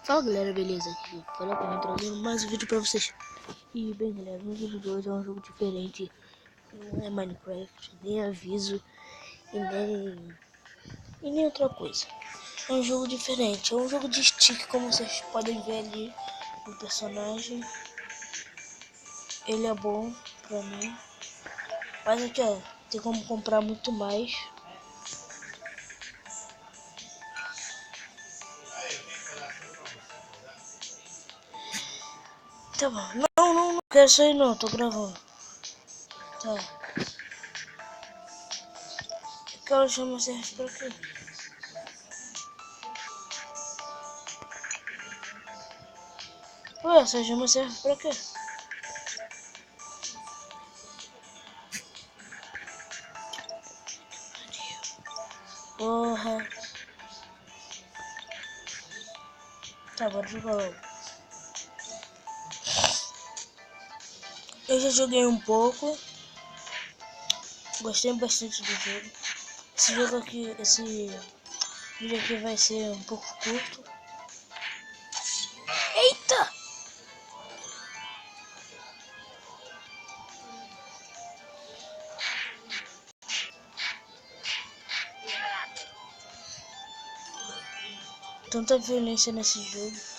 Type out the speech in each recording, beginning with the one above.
Fala galera, beleza? Aqui fala pra mim trazendo mais um vídeo pra vocês. E bem galera, no vídeo de hoje é um jogo diferente. Não é Minecraft, nem aviso e nem outra coisa. É um jogo diferente, é um jogo de stick, como vocês podem ver ali no personagem. Ele é bom pra mim. Mas aqui ó, tem como comprar muito mais. Tá bom, não quero sair não, tô gravando. Tá. Aquela chama serve pra quê? Ué, essa chama serve pra quê? Porra. Tá, bora jogar logo. Eu já joguei um pouco. Gostei bastante do jogo. Esse vídeo aqui vai ser um pouco curto. Eita! Tanta violência nesse jogo.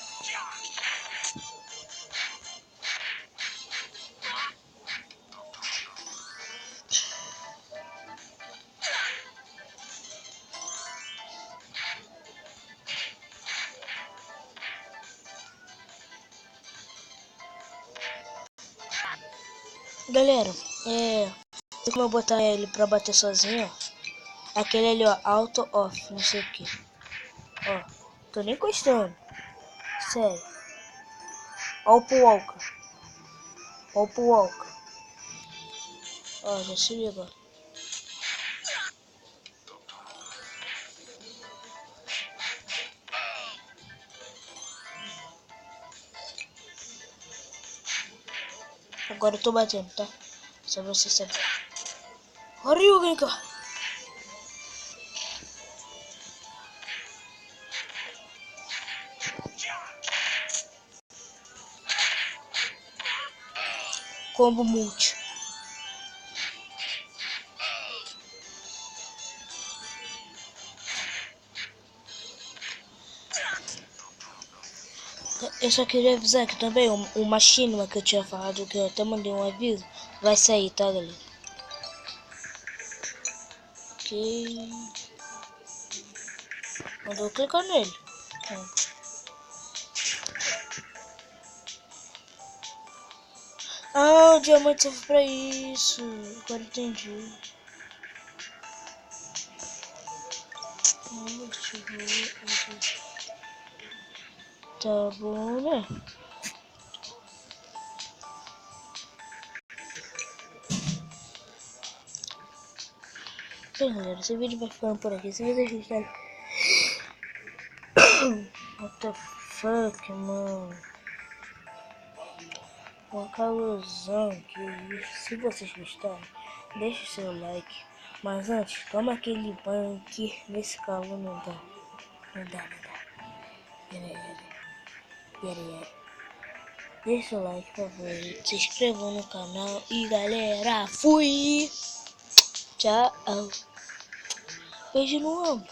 Galera, tem como eu botar ele pra bater sozinho, ó. Aquele ali, ó, auto off, não sei o que. Ó, tô nem encostando. Sério. Ó o Walker. Ó o Walker. Ó, já se liga. Agora eu tô batendo, tá? Só você saber. Ryugen, cara. Combo multi. Eu só queria avisar que também o Machinima que eu tinha falado, que eu até mandei um aviso, vai sair, tá galera? Ok. Mandou clicar nele. Ah, o diamante serve pra isso. Agora entendi. Tá bom, né? Bem, galera, esse vídeo vai ficando por aqui. Se vocês gostarem... What the fuck, mano? Uma calorzão, que isso. Se vocês gostarem, deixe o seu like. Mas antes, toma aquele banho que nesse calor não dá. Não dá. Pera. Deixa o like, por favor. Se inscrevam no canal. E galera, fui! Tchau! Beijo no ombro.